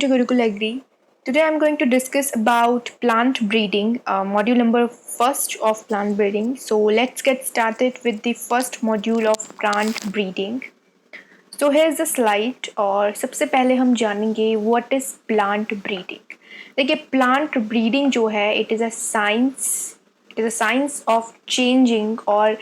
To Gurukul Agri. Today I'm going to discuss about plant breeding, module number first of plant breeding. So let's get started with the first module of plant breeding. So here's the slide और सबसे पहले हम जानेंगे what is plant breeding. देखिए plant breeding जो है it is a science of changing or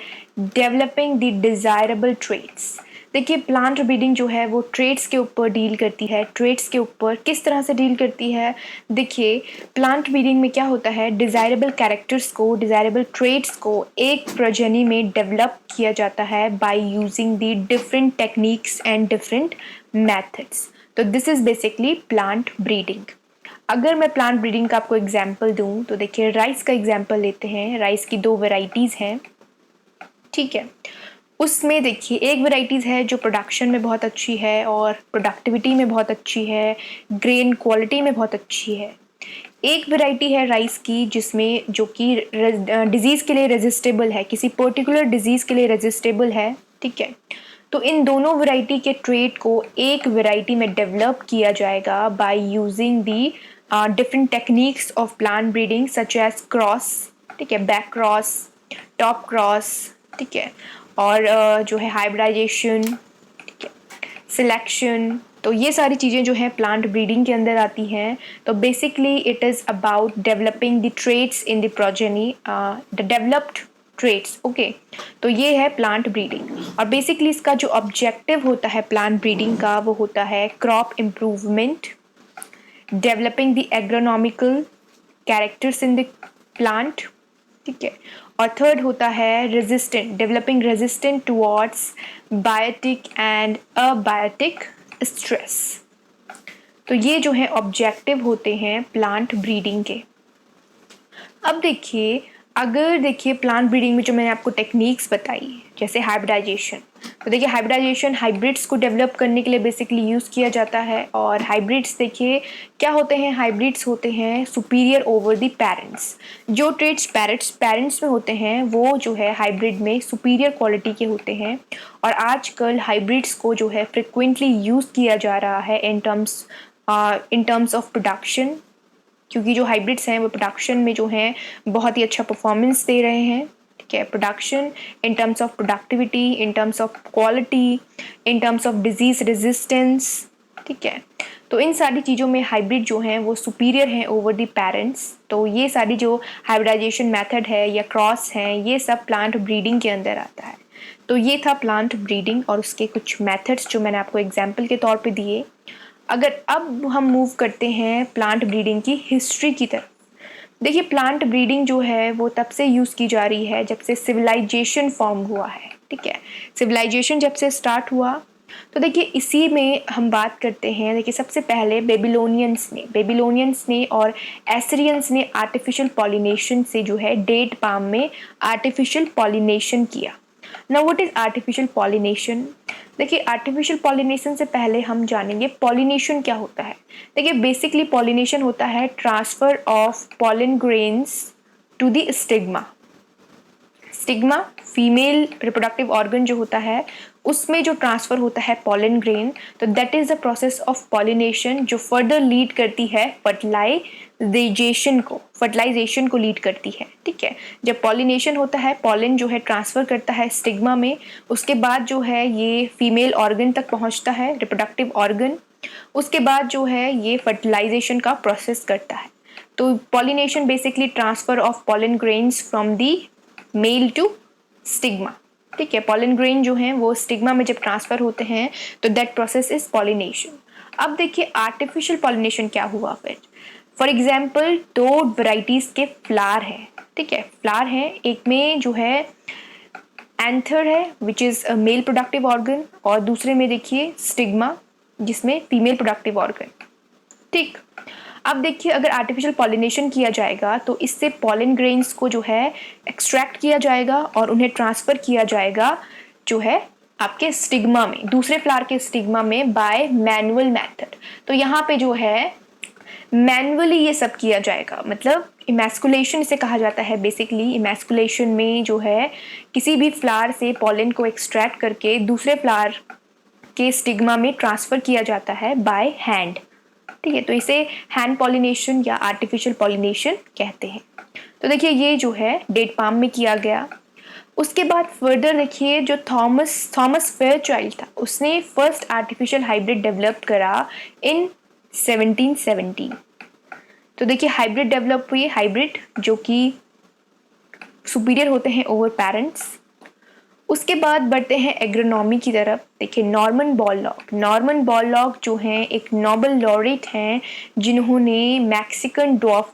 developing the desirable traits. देखिए plant breeding जो है वो ट्रेड्स के ऊपर डील करती है। ट्रेड्स के ऊपर किस तरह से डील करती है? देखिए प्लांट ब्रीडिंग में क्या होता है, डिज़ायरेबल कैरेक्टर्स को, डिज़ायरेबल ट्रेड्स को एक प्रजनी में डेवलप किया जाता है by using the different techniques and different methods. तो this is basically plant breeding. अगर मैं प्लांट ब्रीडिंग का आपको एग्जाम्पल दूं तो देखिए राइस का एग्जाम्पल लेते हैं। राइस की 2 वेराइटीज़ हैं, ठीक है। उसमें देखिए एक वेराइटीज़ है जो प्रोडक्शन में बहुत अच्छी है और प्रोडक्टिविटी में बहुत अच्छी है, ग्रेन क्वालिटी में बहुत अच्छी है। एक वेराइटी है राइस की जिसमें जो कि डिजीज़ के लिए रेजिस्टेबल है, किसी पर्टिकुलर डिजीज़ के लिए रेजिस्टेबल है, ठीक है। तो इन दोनों वेराइटी के ट्रेट को एक वेराइटी में डेवलप किया जाएगा by using the different techniques of plant breeding such as cross, ठीक है, बैक क्रॉस, टॉप क्रॉस, ठीक है, और जो है हाइब्रिडाइजेशन, ठीक है, सिलेक्शन। तो ये सारी चीज़ें जो है प्लांट ब्रीडिंग के अंदर आती हैं। तो basically it is about developing the traits in the progeny, the developed traits, okay. तो ये है प्लांट ब्रीडिंग और बेसिकली इसका जो ऑब्जेक्टिव होता है प्लांट ब्रीडिंग का वो होता है crop improvement, developing the agronomical characters in the plant, ठीक है, और थर्ड होता है resistant, developing resistant towards biotic and abiotic stress. तो ये जो है ऑब्जेक्टिव होते हैं प्लांट ब्रीडिंग के। अब देखिए अगर देखिए प्लांट ब्रीडिंग में जो मैंने आपको टेक्निक्स बताई जैसे हाइब्रिडाइजेशन, तो देखिए हाइब्रिडाइजेशन हाइब्रिड्स को डेवलप करने के लिए बेसिकली यूज़ किया जाता है। और हाइब्रिड्स देखिए क्या होते हैं, हाइब्रिड्स होते हैं सुपीरियर ओवर द पेरेंट्स। जो ट्रेड्स पेरेंट्स में होते हैं वो जो है हाइब्रिड में सुपीरियर क्वालिटी के होते हैं। और आजकल हाइब्रिड्स को जो है फ्रिक्वेंटली यूज़ किया जा रहा है इन टर्म्स ऑफ प्रोडक्शन, क्योंकि जो हाइब्रिड्स हैं वो प्रोडक्शन में जो हैं बहुत ही अच्छा परफॉर्मेंस दे रहे हैं, ठीक है। Production in terms of productivity, in terms of quality, in terms of disease resistance, ठीक है। तो इन सारी चीज़ों में हाइब्रिड जो हैं वो सुपीरियर हैं ओवर द पेरेंट्स। तो ये सारी जो हाइब्रिडाइजेशन मेथड है या क्रॉस हैं ये सब प्लांट ब्रीडिंग के अंदर आता है। तो ये था प्लांट ब्रीडिंग और उसके कुछ मेथड्स जो मैंने आपको एग्जाम्पल के तौर पे दिए। अगर अब हम मूव करते हैं प्लांट ब्रीडिंग की हिस्ट्री की तरफ, देखिए प्लांट ब्रीडिंग जो है वो तब से यूज़ की जा रही है जब से सिविलाइजेशन फॉर्म हुआ है, ठीक है। सिविलाइजेशन जब से स्टार्ट हुआ तो देखिए इसी में हम बात करते हैं। देखिए सबसे पहले बेबीलोनियंस ने और एसिरियंस ने आर्टिफिशियल पॉलिनेशन से जो है डेट पाम में आर्टिफिशियल पॉलिनेशन किया। Now what is artificial pollination? देखिए आर्टिफिशियल पॉलिनेशन से पहले हम जानेंगे पॉलिनेशन क्या होता है। देखिए बेसिकली पॉलिनेशन होता है transfer of pollen grains to the stigma. Stigma female reproductive organ जो होता है उसमें जो ट्रांसफ़र होता है पॉलन ग्रेन, तो that is the process of pollination जो फर्दर लीड करती है फर्टिलाइजेशन को लीड करती है, ठीक है। जब पॉलिनेशन होता है पॉलन जो है ट्रांसफ़र करता है स्टिग्मा में, उसके बाद जो है ये फीमेल ऑर्गन तक पहुंचता है, रिप्रोडक्टिव ऑर्गन। उसके बाद जो है ये फर्टिलाइजेशन का प्रोसेस करता है। तो pollination basically transfer of pollen grains from the male to stigma, ठीक है। पॉलन ग्रेन जो हैं वो स्टिग्मा में जब ट्रांसफ़र होते हैं तो दैट प्रोसेस इज पॉलिनेशन। अब देखिए आर्टिफिशियल पॉलिनेशन क्या हुआ फिर। फॉर एग्जाम्पल 2 वैरायटीज़ के फ्लावर हैं, ठीक है। फ्लावर हैं, एक में जो है एंथर है which is a male productive organ और दूसरे में देखिए स्टिग्मा जिसमें फीमेल प्रोडक्टिव ऑर्गन, ठीक। अब देखिए अगर आर्टिफिशियल पॉलिनेशन किया जाएगा तो इससे पॉलन ग्रेन्स को जो है एक्सट्रैक्ट किया जाएगा और उन्हें ट्रांसफ़र किया जाएगा जो है आपके स्टिग्मा में, दूसरे फ्लावर के स्टिग्मा में बाय मैनुअल मेथड। तो यहाँ पे जो है मैनुअली ये सब किया जाएगा, मतलब इमैस्कुलेशन इसे कहा जाता है। बेसिकली इमैस्कुलेशन में जो है किसी भी फ्लावर से पॉलन को एक्सट्रैक्ट करके दूसरे फ्लावर के स्टिग्मा में ट्रांसफ़र किया जाता है बाय हैंड, ठीक है, तो इसे हैंड पॉलिनेशन या आर्टिफिशियल पॉलिनेशन कहते हैं। तो देखिए ये जो है डेट पाम में किया गया। उसके बाद फर्दर देखिए जो थॉमस फेयरचाइल्ड था, उसने फर्स्ट आर्टिफिशियल हाइब्रिड डेवलप करा इन 1770। तो देखिए हाइब्रिड डेवलप हुई, हाइब्रिड जो कि सुपीरियर होते हैं ओवर पेरेंट्स। उसके बाद बढ़ते हैं एग्रोनॉमी की तरफ। देखिए नॉर्मन बॉरलॉग जो हैं एक नोबेल लॉरेट हैं, जिन्होंने Mexican dwarf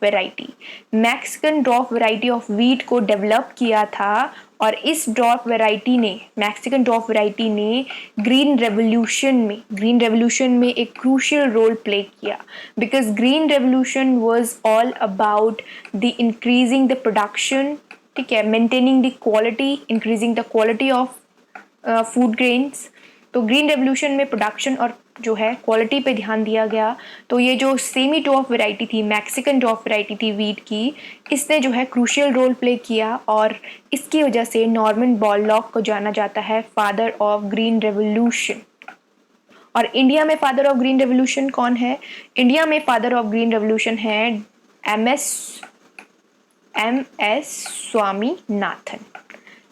variety of wheat को डेवलप किया था। और इस मैक्सिकन ड्वार्फ वैरायटी ने ग्रीन रेवोल्यूशन में एक क्रूशियल रोल प्ले किया, because green revolution was all about the increasing the production, ठीक है, maintaining the quality, increasing the quality of food grains. तो ग्रीन रेवोल्यूशन में प्रोडक्शन और जो है क्वालिटी पे ध्यान दिया गया। तो ये जो सेमी ड्वार्फ वैरायटी थी, मैक्सिकन ड्वार्फ वैरायटी थी वीट की, इसने जो है क्रूशियल रोल प्ले किया और इसकी वजह से नॉर्मन बॉरलॉग को जाना जाता है फादर ऑफ ग्रीन रेवोल्यूशन। और इंडिया में फादर ऑफ ग्रीन रेवोल्यूशन कौन है? इंडिया में फादर ऑफ ग्रीन रेवोल्यूशन है एम एस स्वामीनाथन।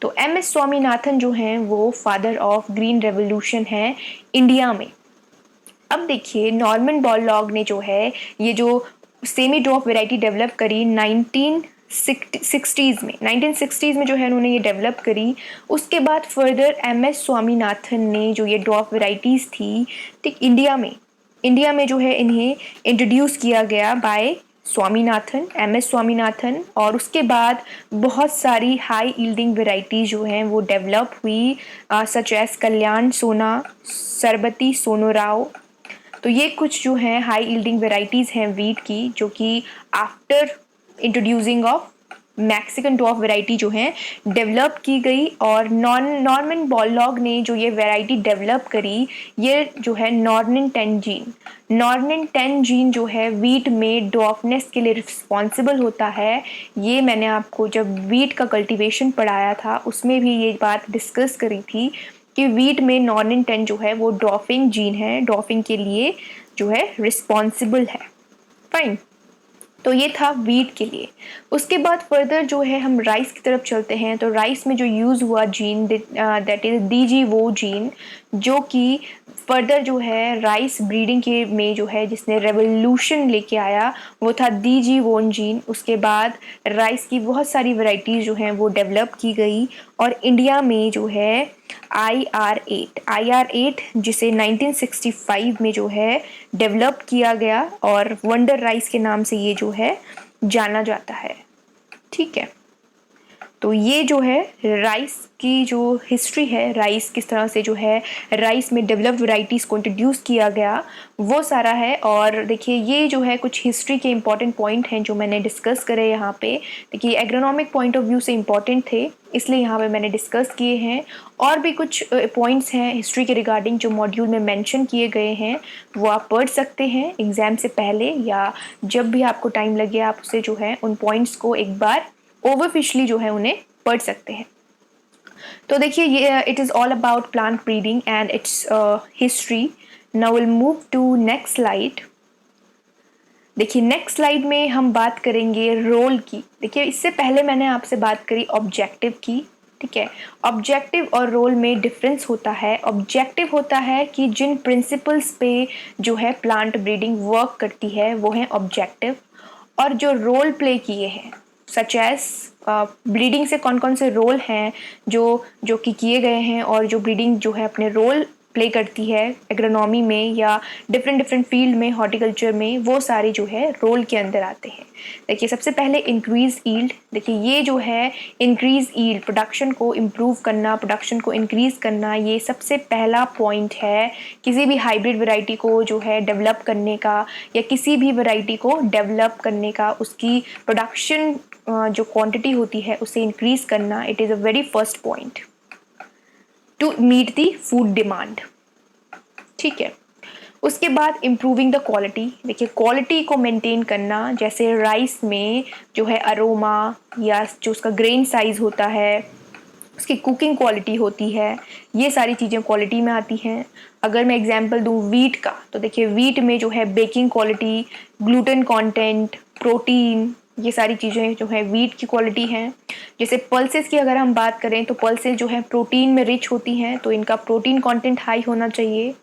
तो एम.एस. स्वामीनाथन जो हैं वो फादर ऑफ ग्रीन रेवोल्यूशन हैं इंडिया में। अब देखिए नॉर्मन बॉरलॉग ने जो है ये जो सेमी ड्वार्फ वैरायटी डेवलप करी 1960s में जो है उन्होंने ये डेवलप करी। उसके बाद फर्दर एम.एस. स्वामीनाथन ने जो ये ड्वार्फ वैरायटीज़ थी, ठीक, इंडिया में जो है इन्हें इंट्रोड्यूस किया गया बाय एम.एस. स्वामीनाथन। और उसके बाद बहुत सारी हाई यील्डिंग वैरायटीज़ जो हैं वो डेवलप हुई, सच एज कल्याण सोना, सरबती सोनोराव। तो ये कुछ जो हैं हाई यील्डिंग वैरायटीज़ हैं वीट की, जो कि after introducing of Mexican dwarf variety जो है डेवलप की गई। और नॉर्मन बॉरलॉग ने जो ये वैरायटी डेवलप करी, ये जो है नॉर्निन 10 जीन जो है वीट में ड्वार्फनेस के लिए रिस्पॉन्सिबल होता है। ये मैंने आपको जब वीट का कल्टीवेशन पढ़ाया था उसमें भी ये बात डिस्कस करी थी कि वीट में नॉर्निन 10 जो है वो ड्वार्फिंग जीन है, ड्वार्फिंग के लिए जो है रिस्पॉन्सिबल है। फाइन, तो ये था वीट के लिए। उसके बाद फर्दर जो है हम राइस की तरफ चलते हैं। तो राइस में जो यूज़ हुआ जीन दैट इज़ DG वो जीन, जो कि फर्दर जो है राइस ब्रीडिंग के में जो है जिसने रेवोल्यूशन लेके आया वो था DG वो जीन। उसके बाद राइस की बहुत सारी वैरायटीज़ जो हैं वो डेवलप की गई और इंडिया में जो है IR8 जिसे 1965 में जो है डेवलप किया गया और वंडर राइस के नाम से ये जो है जाना जाता है। ठीक है, तो ये जो है राइस की जो हिस्ट्री है, राइस किस तरह से जो है राइस में डेवलप्ड वैरायटीज़ को इंट्रोड्यूस किया गया, वो सारा है। और देखिए ये जो है कुछ हिस्ट्री के इंपॉर्टेंट पॉइंट हैं जो मैंने डिस्कस करे यहाँ पे। देखिए एग्रोनॉमिक पॉइंट ऑफ व्यू से इंपॉर्टेंट थे, इसलिए यहाँ पे मैंने डिस्कस किए हैं। और भी कुछ पॉइंट्स हैं हिस्ट्री के रिगार्डिंग जो मॉड्यूल में मेंशन किए गए हैं, वो आप पढ़ सकते हैं एग्ज़ाम से पहले या जब भी आपको टाइम लगे, आप उसे जो है उन पॉइंट्स को एक बार ओवरफिशली जो है उन्हें पढ़ सकते हैं। तो देखिए ये it is all about plant breeding and its history. Now will move to next slide. देखिए नेक्स्ट स्लाइड में हम बात करेंगे रोल की। देखिए इससे पहले मैंने आपसे बात करी ऑब्जेक्टिव की, ठीक है। ऑब्जेक्टिव और रोल में डिफरेंस होता है। ऑब्जेक्टिव होता है कि जिन प्रिंसिपल्स पे जो है प्लांट ब्रीडिंग वर्क करती है वो है ऑब्जेक्टिव। और जो रोल प्ले किए हैं सच एज ब्रीडिंग से कौन कौन से रोल हैं जो कि किए गए हैं और जो ब्रीडिंग जो है अपने रोल प्ले करती है एग्रोनॉमी में या डिफरेंट फील्ड में, हॉर्टिकल्चर में, वो सारे जो है रोल के अंदर आते हैं। देखिए सबसे पहले इंक्रीज ईल्ड। देखिए ये जो है इंक्रीज ईल्ड, प्रोडक्शन को इम्प्रूव करना, प्रोडक्शन को इंक्रीज करना, ये सबसे पहला पॉइंट है किसी भी हाइब्रिड वैरायटी को जो है डेवलप करने का या किसी भी वैरायटी को डेवलप करने का, उसकी प्रोडक्शन जो क्वांटिटी होती है उसे इंक्रीज करना। It is a very first point to meet the food demand, ठीक है। उसके बाद इम्प्रूविंग द क्वालिटी। देखिए क्वालिटी को मेंटेन करना, जैसे राइस में जो है अरोमा या जो उसका ग्रेन साइज होता है उसकी कुकिंग क्वालिटी होती है, ये सारी चीज़ें क्वालिटी में आती हैं। अगर मैं एग्जांपल दूँ वीट का, तो देखिए वीट में जो है baking quality, gluten content, protein, ये सारी चीज़ें जो है वीट की क्वालिटी हैं। जैसे पल्सेस की अगर हम बात करें तो पल्सेस जो है प्रोटीन में रिच होती हैं, तो इनका प्रोटीन कंटेंट हाई होना चाहिए।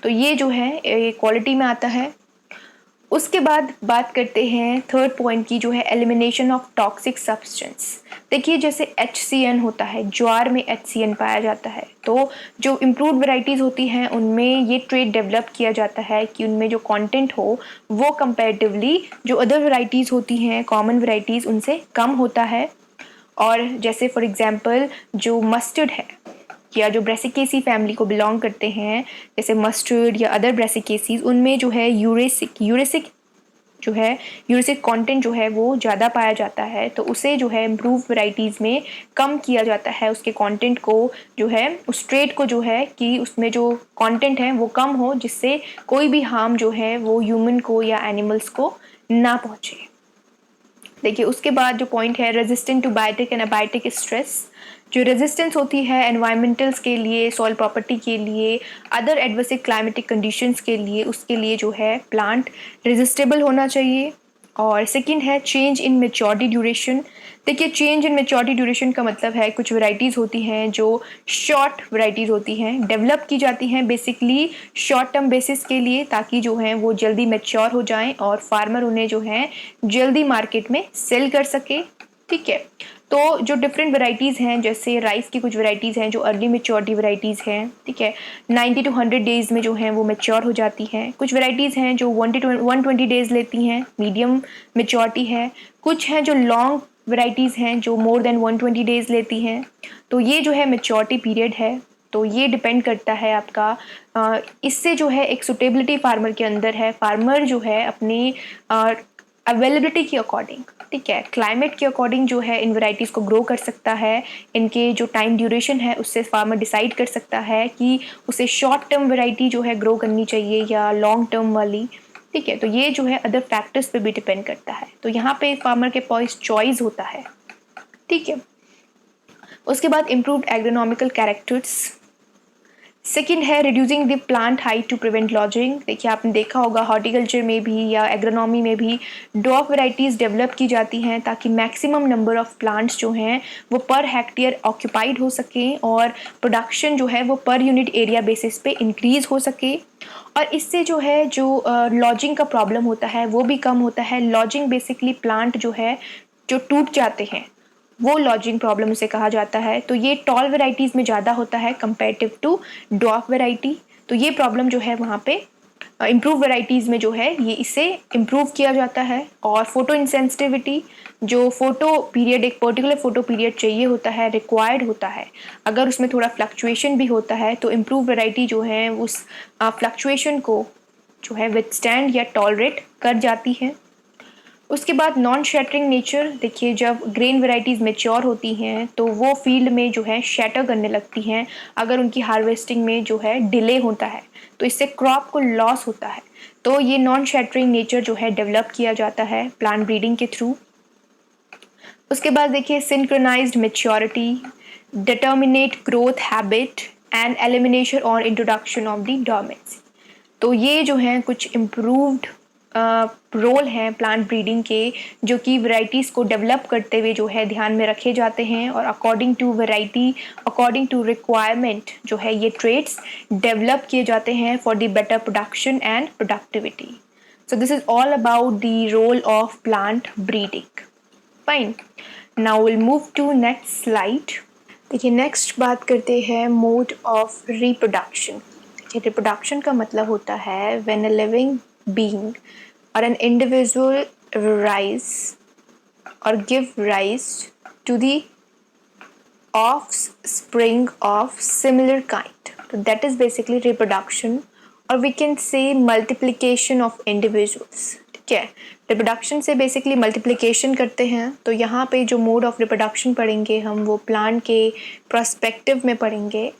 तो ये जो है क्वालिटी में आता है। उसके बाद बात करते हैं थर्ड पॉइंट की, जो है एलिमिनेशन ऑफ टॉक्सिक सब्सटेंस। देखिए जैसे HCN होता है, ज्वार में HCN पाया जाता है, तो जो इम्प्रूव्ड वैरायटीज़ होती हैं उनमें ये ट्रेट डेवलप किया जाता है कि उनमें जो कंटेंट हो वो कंपैरेटिवली जो अदर वैरायटीज़ होती हैं, कॉमन वैरायटीज़, उनसे कम होता है। और जैसे फॉर एग्जांपल जो मस्टर्ड है या जो ब्रेसिकेसी फैमिली को बिलोंग करते हैं, जैसे मस्टर्ड या अदर ब्रेसिकेसीज, उनमें जो है यूरेसिक जो है यूरेसिक कंटेंट जो है वो ज़्यादा पाया जाता है, तो उसे जो है इम्प्रूव वैरायटीज़ में कम किया जाता है, उसके कंटेंट को जो है, उस ट्रेट को जो है कि उसमें जो कंटेंट है वो कम हो, जिससे कोई भी हार्म जो है वो ह्यूमन को या एनिमल्स को ना पहुँचे। देखिए उसके बाद जो पॉइंट है resistant to biotic and abiotic stress. जो रेजिस्टेंस होती है एनवायरमेंटल्स के लिए, सॉइल प्रॉपर्टी के लिए, अदर एडवर्सिक क्लाइमेटिक कंडीशंस के लिए, उसके लिए जो है प्लांट रेजिस्टेबल होना चाहिए। और सेकंड है चेंज इन मेच्योरिटी ड्यूरेशन। देखिए चेंज इन मेच्योरिटी ड्यूरेशन का मतलब है कुछ वैरायटीज़ होती हैं जो शॉर्ट वैरायटीज़ होती हैं, डेवलप की जाती हैं बेसिकली शॉर्ट टर्म बेसिस के लिए, ताकि जो है वो जल्दी मैच्योर हो जाएं और फार्मर उन्हें जो है जल्दी मार्केट में सेल कर सके। ठीक है, तो जो डिफरेंट वैरायटीज़ हैं, जैसे राइस की कुछ वैरायटीज़ हैं जो अर्ली मेच्योरिटी वैरायटीज़ हैं, ठीक है, 90 to 100 डेज़ में जो हैं वो मैच्योर हो जाती हैं। कुछ वैरायटीज़ हैं जो 120 डेज़ लेती हैं, मीडियम मेच्योरिटी है। कुछ हैं जो लॉन्ग वैरायटीज़ हैं जो मोर देन 120 डेज़ लेती हैं। तो ये जो है मेच्योरिटी पीरियड है, तो ये डिपेंड करता है आपका इससे जो है एक सुटेबिलिटी फार्मर के अंदर है। फार्मर जो है अपनी अवेलेबिलिटी के अकॉर्डिंग, ठीक है, क्लाइमेट के अकॉर्डिंग जो है इन वैरायटीज़ को ग्रो कर सकता है। इनके जो टाइम ड्यूरेशन है उससे फार्मर डिसाइड कर सकता है कि उसे शॉर्ट टर्म वैरायटी जो है ग्रो करनी चाहिए या लॉन्ग टर्म वाली। ठीक है, तो ये जो है अदर फैक्टर्स पे भी डिपेंड करता है, तो यहाँ पे फार्मर के पास चॉइस होता है। ठीक है, उसके बाद इम्प्रूव्ड एग्रोनॉमिकल कैरेक्टर्स। सेकेंड है reducing the plant height to prevent lodging. देखिए आपने देखा होगा हॉर्टिकल्चर में भी या एग्रोनॉमी में भी ड्रॉप वैरायटीज़ डेवलप की जाती हैं ताकि मैक्सिमम नंबर ऑफ प्लांट्स जो हैं वो पर हेक्टेयर ऑक्यूपाइड हो सकें और प्रोडक्शन जो है वो पर यूनिट एरिया बेसिस पे इंक्रीज़ हो सके। और इससे जो है जो लॉजिंग का प्रॉब्लम होता है वो भी कम होता है। लॉजिंग बेसिकली प्लांट जो है जो टूट जाते हैं वो लॉजिंग प्रॉब्लम उसे कहा जाता है। तो ये टॉल वेराइटीज़ में ज़्यादा होता है कंपेरेटिव टू ड्वार्फ वेराइटी। तो ये प्रॉब्लम जो है वहाँ पे इम्प्रूव वेराइटीज़ में जो है ये इससे इम्प्रूव किया जाता है। और फोटो इंसेंसिटिविटी, जो फोटो पीरियड, एक पर्टिकुलर फोटो पीरियड चाहिए होता है, रिक्वायर्ड होता है, अगर उसमें थोड़ा फ्लक्चुएशन भी होता है तो इम्प्रूव वेराइटी जो है उस फ्लक्चुएशन को जो है विथस्टैंड या टॉलरेट कर जाती है। उसके बाद नॉन शैटरिंग नेचर। देखिए जब ग्रेन वेराइटीज़ मेच्योर होती हैं तो वो फील्ड में जो है शैटर करने लगती हैं अगर उनकी हार्वेस्टिंग में जो है डिले होता है, तो इससे क्रॉप को लॉस होता है। तो ये नॉन शैटरिंग नेचर जो है डेवलप किया जाता है प्लांट ब्रीडिंग के थ्रू। उसके बाद देखिए synchronised maturity, determinate growth habit and elimination और इंट्रोडक्शन ऑफ द डोर्मेंसी। तो ये जो हैं कुछ इम्प्रूव्ड रोल हैं प्लांट ब्रीडिंग के, जो कि वैराइटीज़ को डेवलप करते हुए जो है ध्यान में रखे जाते हैं और according to variety, according to requirement जो है ये ट्रेड्स डेवलप किए जाते हैं for the better production and productivity. So this is all about the role of plant breeding. Fine, now will move to next slide. देखिए next बात करते हैं मोड ऑफ रिप्रोडक्शन। रिप्रोडक्शन का मतलब होता है when a living being or an individual rise or give rise to the offspring of similar kind. So that is basically reproduction, or we can say multiplication of individuals. ठीक है, reproduction से basically multiplication करते हैं। तो यहाँ पे जो mode of reproduction पढ़ेंगे हम वो प्लांट के प्रोस्पेक्टिव में पढ़ेंगे।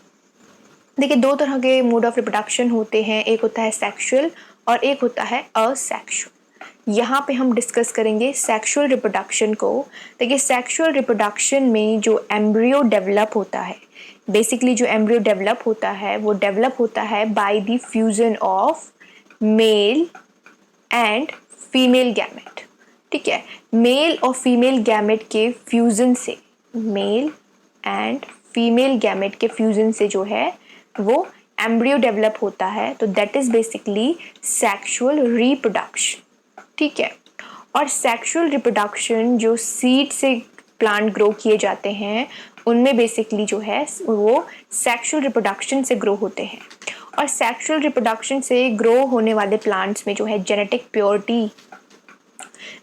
देखिए दो तरह के मोड ऑफ रिप्रोडक्शन होते हैं, एक होता है सेक्सुअल और एक होता है असेक्सुअल। यहाँ पे हम डिस्कस करेंगे सेक्सुअल रिप्रोडक्शन को। देखिए सेक्सुअल रिप्रोडक्शन में जो एम्ब्रियो डेवलप होता है, बेसिकली जो एम्ब्रियो डेवलप होता है वो डेवलप होता है by the fusion of male and female gamete. ठीक है, मेल और फीमेल गैमेट के फ्यूजन से, मेल एंड फीमेल गैमेट के फ्यूजन से जो है वो एम्ब्रियो डेवलप होता है। तो that is basically sexual reproduction. ठीक है, और सेक्सुअल रिप्रोडक्शन जो सीड से प्लांट ग्रो किए जाते हैं उनमें बेसिकली जो है वो सेक्सुअल रिप्रोडक्शन से ग्रो होते हैं। और सेक्सुअल रिप्रोडक्शन से ग्रो होने वाले प्लांट्स में जो है genetic purity,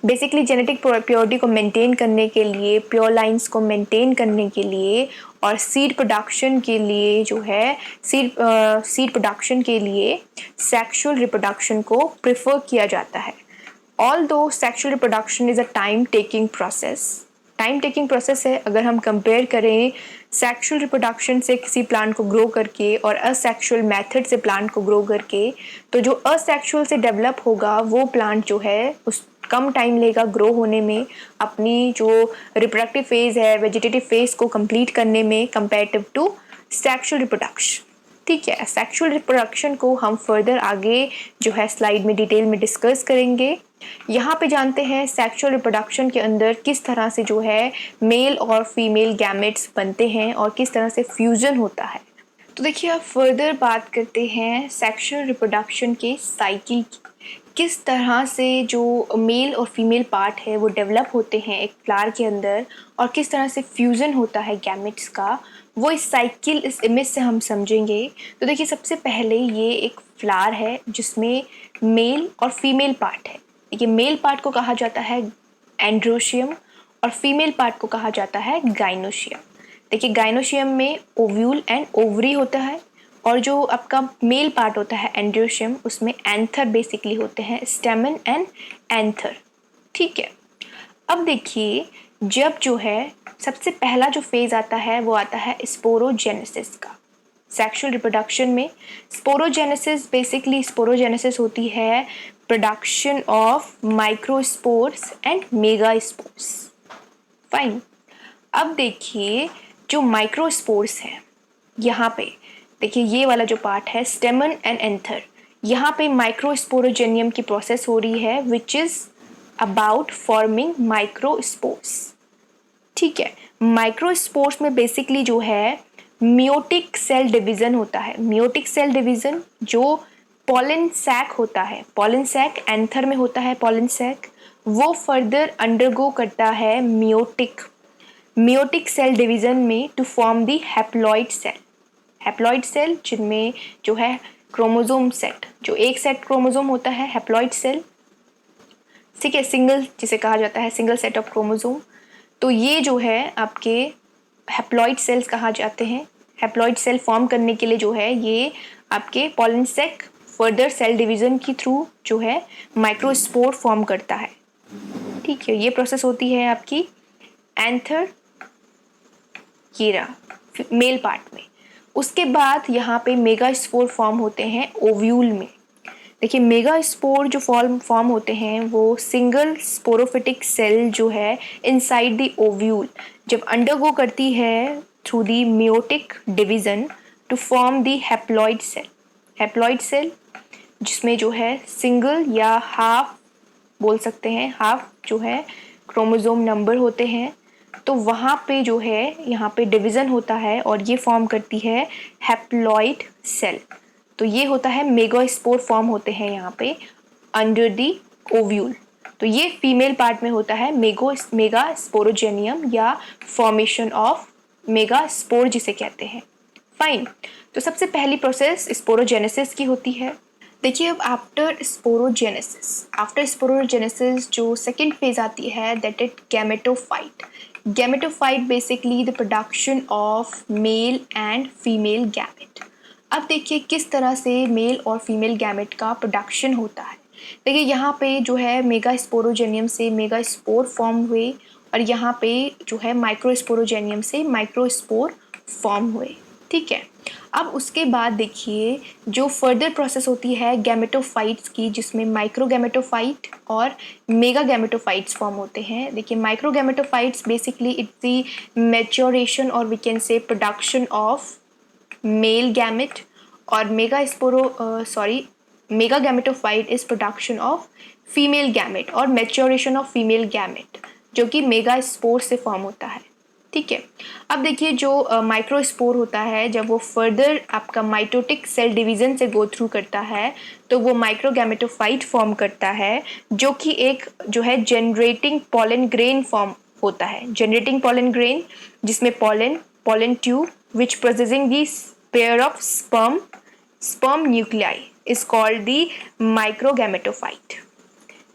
basically genetic purity को मेंटेन करने के लिए, प्योर लाइंस को मेंटेन करने के लिए और सीड प्रोडक्शन के लिए जो है सीड प्रोडक्शन के लिए सेक्सुअल रिप्रोडक्शन को प्रेफर किया जाता है। Although sexual reproduction is a time taking process है। अगर हम कंपेयर करें सेक्सुअल रिप्रोडक्शन से किसी प्लांट को ग्रो करके और असेक्सुअल मेथड से प्लांट को ग्रो करके, तो जो असेक्सुअल से डेवलप होगा वो प्लांट जो है उस कम टाइम लेगा ग्रो होने में, अपनी जो रिप्रोडक्टिव फेज है, वेजिटेटिव फेज को कंप्लीट करने में कंपेरेटिव टू सेक्सुअल रिप्रोडक्शन। ठीक है, सेक्सुअल रिप्रोडक्शन को हम फर्दर आगे जो है स्लाइड में डिटेल में डिस्कस करेंगे। यहाँ पे जानते हैं सेक्सुअल रिप्रोडक्शन के अंदर किस तरह से जो है मेल और फीमेल गैमेट्स बनते हैं और किस तरह से फ्यूजन होता है। तो देखिए अब फर्दर बात करते हैं सेक्सुअल रिप्रोडक्शन के साइकिल की, किस तरह से जो मेल और फीमेल पार्ट है वो डेवलप होते हैं एक फ्लावर के अंदर और किस तरह से फ्यूज़न होता है गैमेट्स का, वो इस साइकिल, इस इमेज से हम समझेंगे। तो देखिए सबसे पहले ये एक फ्लावर है जिसमें मेल और फीमेल पार्ट है। देखिए मेल पार्ट को कहा जाता है एंड्रोशियम और फीमेल पार्ट को कहा जाता है गाइनोशियम। देखिए गाइनोशियम में ओव्यूल एंड ओवरी होता है और जो आपका मेल पार्ट होता है एंड्रोशियम उसमें एंथर बेसिकली होते हैं, स्टेमन एंड एंथर। ठीक है, अब देखिए जब जो है सबसे पहला जो फेज आता है वो आता है स्पोरोजेनेसिस का। सेक्सुअल रिप्रोडक्शन में स्पोरोजेनेसिस, बेसिकली स्पोरोजेनेसिस होती है production of microspores and megaspores. Fine, अब देखिए जो माइक्रोस्पोर्स है यहाँ पे, देखिए ये वाला जो पार्ट है स्टेमन एंड एंथर, यहाँ पे माइक्रोस्पोरोजेनियम की प्रोसेस हो रही है which is about forming microspores. ठीक है, माइक्रोस्पोर्स में बेसिकली जो है मियोटिक सेल डिवीज़न होता है। मियोटिक सेल डिवीज़न जो पॉलन सैक होता है, पॉलन सैक एंथर में होता है, पॉलन सैक वो फर्दर अंडरगो करता है मियोटिक सेल डिवीज़न में to form the haploid cell. Haploid cell जिनमें जो है क्रोमोसोम सेट, जो एक सेट क्रोमोसोम होता है हैप्लॉइड सेल। ठीक है, सिंगल जिसे कहा जाता है सिंगल सेट ऑफ क्रोमोसोम। तो ये जो है आपके हैप्लॉइड सेल्स कहा जाते हैं। हैप्लॉइड सेल फॉर्म करने के लिए जो है ये आपके pollen sac further cell division की थ्रू जो है माइक्रोस्पोर फॉर्म करता है। ठीक है, ये प्रोसेस होती है आपकी एंथर ये रहा मेल पार्ट में। उसके बाद यहाँ पे मेगास्पोर फॉर्म होते हैं ओव्यूल में। देखिए मेगास्पोर जो फॉर्म होते हैं वो सिंगल स्पोरोफिटिक सेल जो है इनसाइड द ओव्यूल जब अंडरगो करती है through the meiotic division to form the haploid cell. Haploid cell जिसमें जो है सिंगल या हाफ बोल सकते हैं, हाफ जो है क्रोमोसोम नंबर होते हैं। तो वहाँ पे जो है यहाँ पे डिवीज़न होता है और ये फॉर्म करती है हैप्लॉइड सेल। तो ये होता है मेगास्पोर फॉर्म होते हैं यहाँ पे अंडर दी ओव्यूल। तो ये फीमेल पार्ट में होता है मेगास्पोरोजेनियम या फॉर्मेशन ऑफ मेगास्पोर जिसे कहते हैं। फाइन, तो सबसे पहली प्रोसेस स्पोरोजेनेसिस की होती है। देखिए अब आफ्टर स्पोरोजेनेसिस जो सेकेंड फेज आती है that is gametophyte. Gametophyte basically the production of male and female gamete. अब देखिए किस तरह से मेल और फीमेल गैमेट का प्रोडक्शन होता है। देखिए यहाँ पे जो है मेगास्पोरोजेनियम से मेगास्पोर फॉर्म हुए और यहाँ पे जो है माइक्रोस्पोरोजेनियम से माइक्रोस्पोर फॉर्म हुए। ठीक है। अब उसके बाद देखिए जो फर्दर प्रोसेस होती है गैमेटोफाइट्स की, जिसमें माइक्रो गैमेटोफाइट और मेगा गैमेटोफाइट्स फॉर्म होते हैं। देखिए micro gametophytes basically it's the maturation और we can say production of male gamete, और mega gametophyte is production of female gamete और मैच्योरेशन ऑफ फीमेल गैमेट, जो कि मेगा स्पोर से फॉर्म होता है। ठीक है। अब देखिए जो माइक्रोस्पोर होता है, जब वो फर्दर आपका माइटोटिक सेल डिवीजन से गो थ्रू करता है तो वो माइक्रोगैमेटोफाइट फॉर्म करता है, जो कि एक जो है जनरेटिंग पॉलन ग्रेन फॉर्म होता है। जनरेटिंग पॉलन ग्रेन जिसमें pollen tube which processing the pair of sperm nuclei is called the microgametophyte.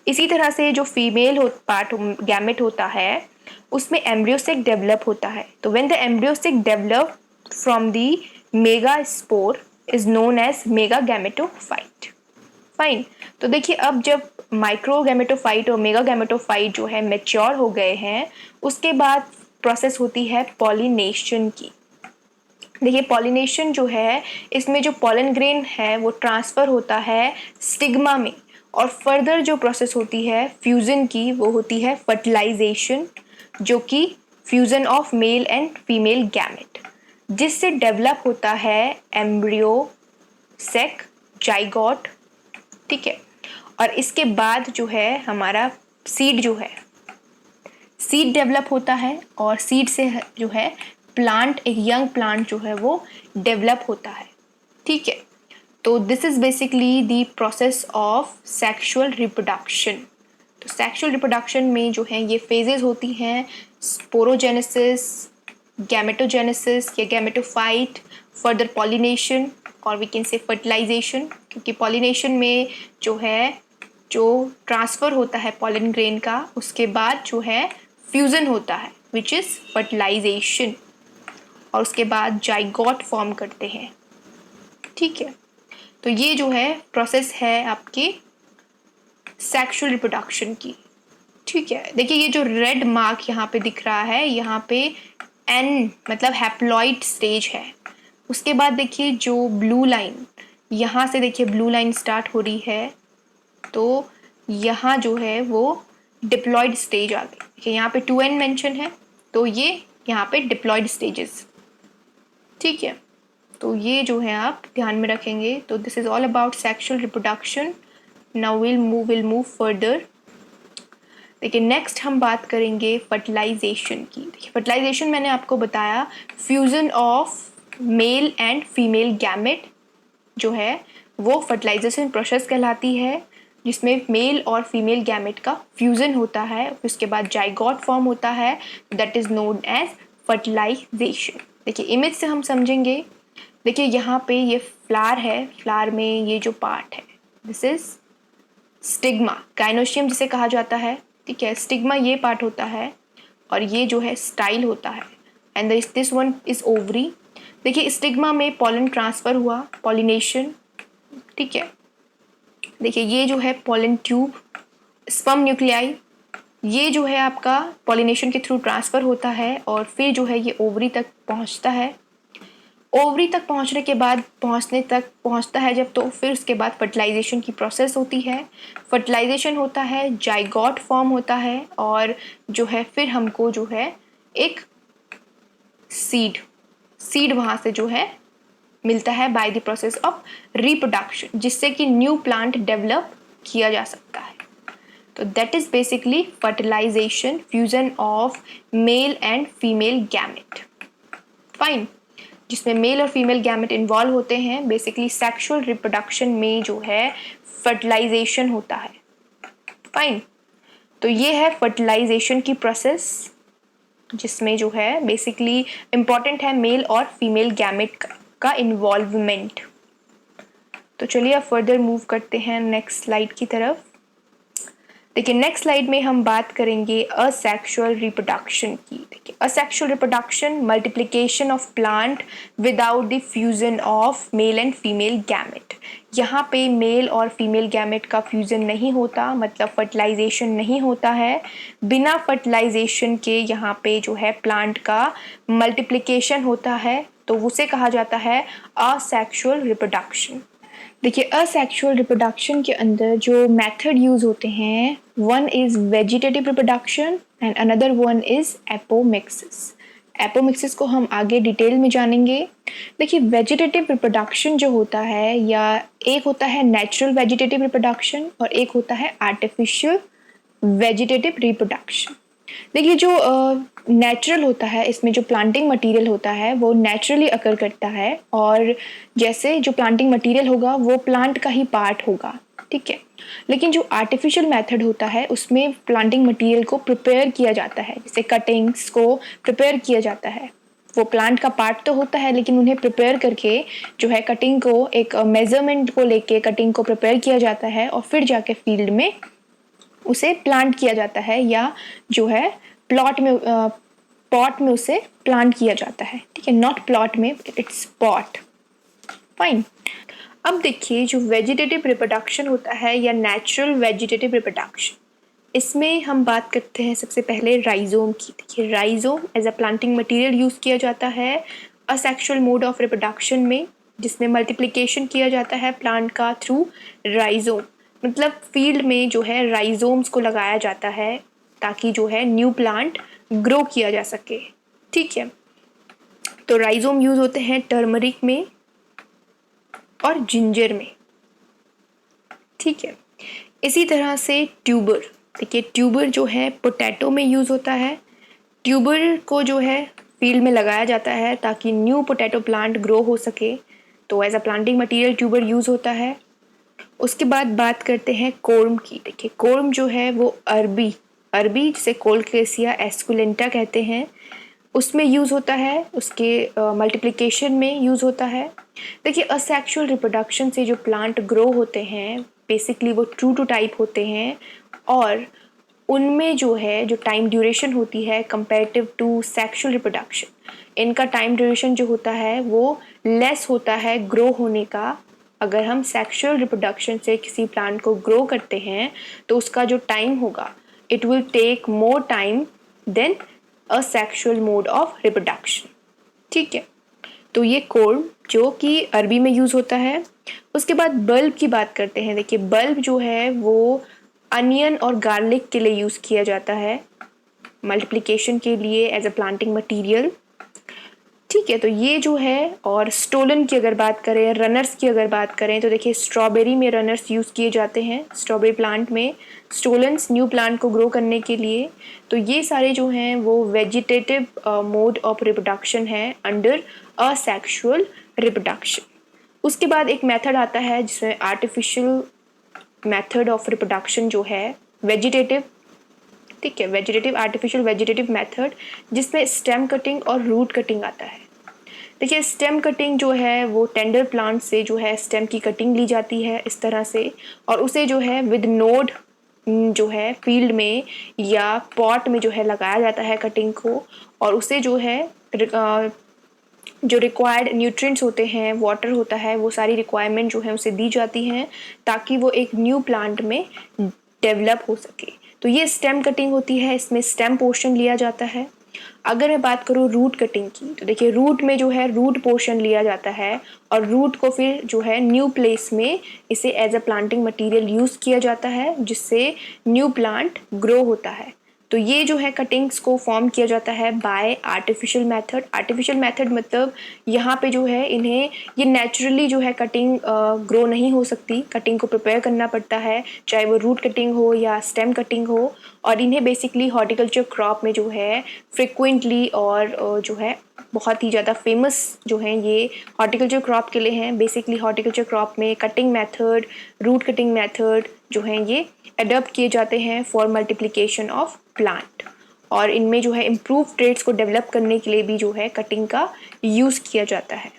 इसी तरह से जो फीमेल पार्ट गैमेट होता है उसमें एम्ब्रियोसेक डेवलप होता है। तो when the embryo sac develop from the megaspore is known as megagametophyte. Fine. तो देखिए अब जब माइक्रो गैमेटोफाइट और मेगा गैमेटोफाइट जो है मैच्योर हो गए हैं, उसके बाद प्रोसेस होती है पॉलिनेशन की। देखिए पॉलिनेशन जो है, इसमें जो पॉलन ग्रेन है वो ट्रांसफ़र होता है स्टिग्मा में, और फर्दर जो प्रोसेस होती है फ्यूज़न की वो होती है फर्टिलाइजेशन, जो कि fusion of male and female gamete, जिससे डेवलप होता है एम्ब्रियो सेक जाइगोट। ठीक है। और इसके बाद जो है हमारा सीड जो है, सीड डेवलप होता है, और सीड से जो है प्लांट, एक यंग प्लांट जो है वो डेवलप होता है। ठीक है। तो this is basically the process of sexual reproduction. तो सेक्सुअल रिप्रोडक्शन में जो है ये फेजेस होती हैं, स्पोरोजेनेसिस, गैमेटोजेनेसिस या गैमेटोफाइट, फर्दर पॉलिनेशन, और वी कैन से फर्टिलाइजेशन, क्योंकि पॉलिनेशन में जो है जो ट्रांसफ़र होता है पॉलन ग्रेन का, उसके बाद जो है फ्यूज़न होता है विच इज़ फर्टिलाइजेशन, और उसके बाद जाइगोट फॉर्म करते हैं। ठीक है। तो ये जो है प्रोसेस है आपकी सेक्सुअल रिप्रोडक्शन की। ठीक है। देखिए ये जो रेड मार्क यहाँ पे दिख रहा है, यहाँ पे एन मतलब हैप्लॉइड स्टेज है। उसके बाद देखिए जो ब्लू लाइन, यहाँ से देखिए ब्लू लाइन स्टार्ट हो रही है, तो यहाँ जो है वो डिप्लॉइड स्टेज आ गई। देखिए यहाँ पे 2n मेंशन है, तो ये यहाँ पे डिप्लॉइड स्टेजेस। ठीक है। तो ये जो है आप ध्यान में रखेंगे। तो this is all about sexual reproduction. Now will move further. देखिए नेक्स्ट हम बात करेंगे फर्टिलाइजेशन की। देखिए फर्टिलाइजेशन मैंने आपको बताया fusion of male and female gamete जो है वो फर्टिलाइजेशन प्रोसेस कहलाती है, जिसमें मेल और फीमेल गैमेट का फ्यूज़न होता है, उसके बाद जाइगोट फॉर्म होता है, that is known as fertilisation. देखिए इमेज से हम समझेंगे। देखिए यहाँ पे ये फ्लावर है, फ्लावर में ये जो पार्ट है दिस इज स्टिग्मा, गाइनोशियम जिसे कहा जाता है। ठीक है। स्टिग्मा ये पार्ट होता है, और ये जो है स्टाइल होता है, and this one is ovary. देखिए स्टिग्मा में पॉलन ट्रांसफ़र हुआ, पॉलिनेशन। ठीक है। देखिए ये जो है पॉलन ट्यूब, स्पर्म न्यूक्लियाई, ये जो है आपका पॉलिनेशन के थ्रू ट्रांसफ़र होता है, और फिर जो है ये ओवरी तक पहुंचता है। ओवरी तक पहुंचने के बाद पहुंचता है जब, तो फिर उसके बाद फर्टिलाइजेशन की प्रोसेस होती है। फर्टिलाइजेशन होता है, जाइगोट फॉर्म होता है, और जो है फिर हमको जो है एक सीड वहाँ से जो है मिलता है by the process of reproduction, जिससे कि न्यू प्लांट डेवलप किया जा सकता है। तो that is basically fertilisation, fusion of male and female gamete. Fine. जिसमें मेल और फीमेल गैमेट इन्वॉल्व होते हैं। बेसिकली सेक्सुअल रिप्रोडक्शन में जो है फर्टिलाइजेशन होता है। फाइन। तो ये है फर्टिलाइजेशन की प्रोसेस, जिसमें जो है बेसिकली इम्पॉर्टेंट है मेल और फीमेल गैमेट का इन्वॉल्वमेंट। तो चलिए अब फर्दर मूव करते हैं नेक्स्ट स्लाइड की तरफ। देखिए नेक्स्ट स्लाइड में हम बात करेंगे असेक्सुअल रिप्रोडक्शन की। देखिए asexual reproduction, multiplication of plant without the fusion of male and female gamete. यहाँ पे मेल और फीमेल गैमेट का फ्यूजन नहीं होता, मतलब फर्टिलाइजेशन नहीं होता है। बिना फर्टिलाइजेशन के यहाँ पे जो है प्लांट का मल्टीप्लिकेशन होता है, तो उसे कहा जाता है असेक्सुअल रिप्रोडक्शन। देखिए असेक्सुअल रिप्रोडक्शन के अंदर जो मेथड यूज होते हैं, one is vegetative reproduction and another one is apomixis. Apomixis को हम आगे डिटेल में जानेंगे। देखिए वेजिटेटिव रिप्रोडक्शन जो होता है, या एक होता है नेचुरल वेजिटेटिव रिप्रोडक्शन और एक होता है आर्टिफिशियल वेजिटेटिव रिप्रोडक्शन। देखिए जो नेचुरल होता है, इसमें जो प्लांटिंग मटेरियल होता है वो नेचुरली अकर करता है, और जैसे जो प्लांटिंग मटेरियल होगा वो प्लांट का ही पार्ट होगा, ठीक है। लेकिन जो आर्टिफिशियल मेथड होता है उसमें प्लांटिंग मटेरियल को प्रिपेयर किया जाता है, जैसे कटिंग्स को प्रिपेयर किया जाता है। वो प्लांट का पार्ट तो होता है लेकिन उन्हें प्रिपेयर करके जो है कटिंग को एक मेजरमेंट को लेके कटिंग को प्रिपेयर किया जाता है और फिर जाके फील्ड में उसे प्लांट किया जाता है, या जो है प्लॉट में पॉट में उसे प्लांट किया जाता है, ठीक है। नॉट प्लॉट में, इट्स पॉट, फाइन। अब देखिए जो वेजिटेटिव रिप्रोडक्शन होता है या नेचुरल वेजिटेटिव रिप्रोडक्शन, इसमें हम बात करते हैं सबसे पहले राइजोम की। देखिए rhizome as a planting material use किया जाता है असेक्सुअल मोड ऑफ रिप्रोडक्शन में, जिसमें मल्टीप्लिकेशन किया जाता है प्लांट का थ्रू राइजोम। मतलब फील्ड में जो है राइजोम्स को लगाया जाता है ताकि जो है न्यू प्लांट ग्रो किया जा सके, ठीक है। तो राइजोम यूज होते हैं टर्मरिक में और जिंजर में, ठीक है। इसी तरह से ट्यूबर, देखिए ट्यूबर जो है पोटैटो में यूज होता है। ट्यूबर को जो है फील्ड में लगाया जाता है ताकि न्यू पोटैटो प्लांट ग्रो हो सके, तो as a planting material tuber use होता है। उसके बाद बात करते हैं कोर्म की। देखिए कोर्म जो है वो अरबी जिसे कोलकेसिया एस्कुलेंटा कहते हैं, उसमें यूज़ होता है, उसके मल्टीप्लिकेशन में यूज़ होता है। देखिए असेक्सुअल रिप्रोडक्शन से जो प्लांट ग्रो होते हैं बेसिकली वो ट्रू टू टाइप होते हैं, और उनमें जो है जो टाइम ड्यूरेशन होती है कंपेरेटिव टू सेक्सुअल रिप्रोडक्शन, इनका टाइम ड्यूरेशन जो होता है वो लेस होता है ग्रो होने का। अगर हम सेक्सुअल रिप्रोडक्शन से किसी प्लांट को ग्रो करते हैं तो उसका जो टाइम होगा it will take more time than asexual mode of reproduction, ठीक है। तो ये कोर्म जो कि अरबी में यूज़ होता है। उसके बाद बल्ब की बात करते हैं। देखिए बल्ब जो है वो अनियन और गार्लिक के लिए यूज़ किया जाता है, मल्टीप्लिकेशन के लिए एज अ प्लांटिंग मटीरियल, ठीक है। तो ये जो है, और स्टोलन की अगर बात करें, रनर्स की अगर बात करें, तो देखिए स्ट्रॉबेरी में रनर्स यूज़ किए जाते हैं, स्ट्रॉबेरी प्लांट में स्टोलन्स न्यू प्लांट को ग्रो करने के लिए। तो ये सारे जो हैं वो वेजिटेटिव मोड ऑफ रिप्रोडक्शन है अंडर असेक्सुअल रिप्रोडक्शन। उसके बाद एक मेथड आता है जिसमें आर्टिफिशियल मेथड ऑफ रिप्रोडक्शन जो है वेजिटेटिव, ठीक है, वेजिटेटिव आर्टिफिशियल वेजिटेटिव मेथड, जिसमें स्टेम कटिंग और रूट कटिंग आता है। देखिए स्टेम कटिंग जो है वो टेंडर प्लांट से जो है स्टेम की कटिंग ली जाती है इस तरह से, और उसे जो है विद नोड जो है फील्ड में या पॉट में जो है लगाया जाता है कटिंग को, और उसे जो है जो रिक्वायर्ड न्यूट्रिएंट्स होते हैं, वाटर होता है, वो सारी रिक्वायरमेंट जो है उसे दी जाती हैं ताकि वो एक न्यू प्लांट में डेवलप हो सके। तो ये स्टेम कटिंग होती है, इसमें स्टेम पोर्शन लिया जाता है। अगर मैं बात करूँ रूट कटिंग की, तो देखिए रूट में जो है रूट पोर्शन लिया जाता है और रूट को फिर जो है न्यू प्लेस में इसे as a planting material use किया जाता है, जिससे न्यू प्लांट ग्रो होता है। तो ये जो है कटिंग्स को फॉर्म किया जाता है bye artificial method. Artificial method मतलब यहाँ पे जो है इन्हें ये नेचुरली जो है कटिंग ग्रो नहीं हो सकती, कटिंग को प्रिपेयर करना पड़ता है, चाहे वो रूट कटिंग हो या स्टेम कटिंग हो। और इन्हें बेसिकली हॉर्टिकल्चर क्रॉप में जो है फ्रिक्वेंटली और जो है बहुत ही ज़्यादा फेमस जो हैं ये हॉर्टिकल्चर क्रॉप के लिए हैं। बेसिकली हॉर्टिकल्चर क्रॉप में cutting method, root cutting method जो हैं ये अडॉप्ट किए जाते हैं फॉर मल्टीप्लिकेशन ऑफ प्लांट, और इनमें जो है इम्प्रूव ट्रेड्स को डेवलप करने के लिए भी जो है कटिंग का यूज़ किया जाता है,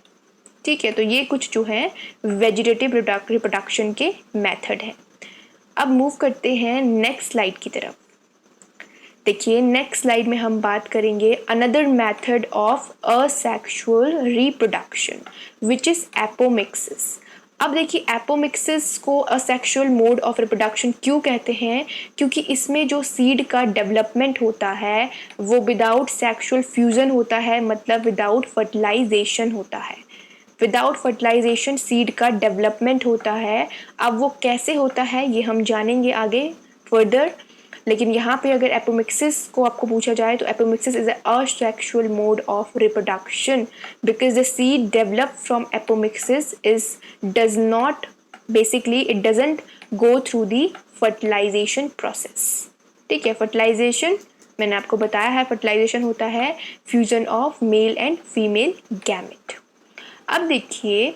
ठीक है। तो ये कुछ जो है वेजिटेटिव रिप्रोडक्शन के मेथड हैं। अब मूव करते हैं नेक्स्ट स्लाइड की तरफ। देखिए नेक्स्ट स्लाइड में हम बात करेंगे another method of asexual reproduction which is apomixis. अब देखिए एपोमिक्सिस को असेक्सुअल मोड ऑफ रिप्रोडक्शन क्यों कहते हैं, क्योंकि इसमें जो सीड का डेवलपमेंट होता है वो विदाउट सेक्सुअल फ्यूजन होता है, मतलब विदाउट फर्टिलाइजेशन होता है। विदाउट फर्टिलाइजेशन सीड का डेवलपमेंट होता है। अब वो कैसे होता है ये हम जानेंगे आगे फर्दर, लेकिन यहाँ पे अगर एपोमिक्सिस को आपको पूछा जाए तो apomixis is asexual mode of reproduction because the seed develop from apomixis is does not basically it doesn't go through the fertilisation process. ठीक है, फर्टिलाइजेशन मैंने आपको बताया है, फर्टिलाइजेशन होता है fusion of male and female gamete. अब देखिए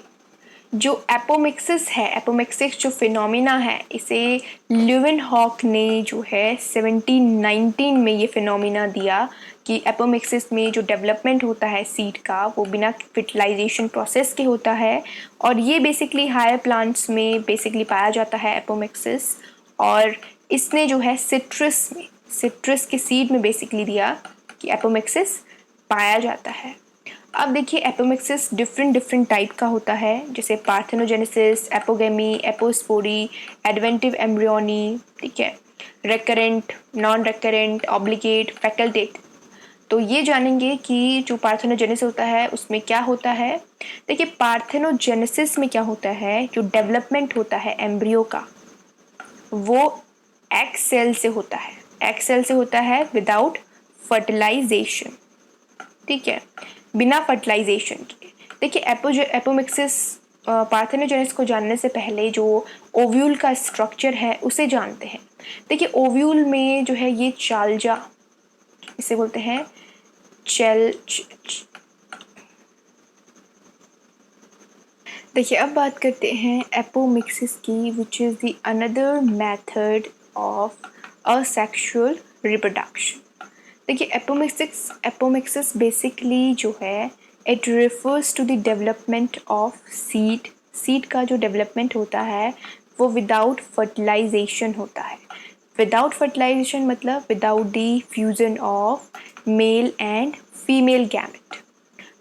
जो एपोमिक्सिस है, एपोमिक्सिस जो फिनोमिना है, इसे ल्यूवेनहॉक ने जो है 1719 में ये फिनोमिना दिया कि एपोमिक्सिस में जो डेवलपमेंट होता है सीड का वो बिना फर्टिलाइजेशन प्रोसेस के होता है, और ये बेसिकली हायर प्लांट्स में बेसिकली पाया जाता है एपोमिक्सिस। और इसने जो है सिट्रस के सीड में बेसिकली दिया कि एपोमिक्सिस पाया जाता है। अब देखिए एपोमिक्सिस डिफरेंट टाइप का होता है, जैसे parthenogenesis, apogamy, apospory, adventive embryony, ठीक है, रेकरेंट, नॉन रेकरेंट, ऑब्लिगेट, फैकल्टेट। तो ये जानेंगे कि जो पार्थेनोजेनेसिस होता है उसमें क्या होता है। देखिए पार्थेनोजेनेसिस में क्या होता है, जो डेवलपमेंट होता है एम्ब्रियो का वो एग सेल से होता है, एग सेल से होता है विदाउट फर्टिलाइजेशन, ठीक है, बिना फर्टिलाइजेशन के। देखिए एपोमिक्सिस पार्थेनोजेनेसिस को जानने से पहले जो ओव्यूल का स्ट्रक्चर है उसे जानते हैं। देखिए ओव्यूल में जो है ये चालजा, इसे बोलते हैं चेल। देखिए अब बात करते हैं एपोमिक्सिस की, which is the another method of asexual reproduction. देखिए एपोमिक्सिस बेसिकली जो है it refers to the development of seed का जो डेवलपमेंट होता है वो विदाउट फर्टिलाइजेशन होता है। विदाउट फर्टिलाइजेशन मतलब without the fusion of male and female gamete.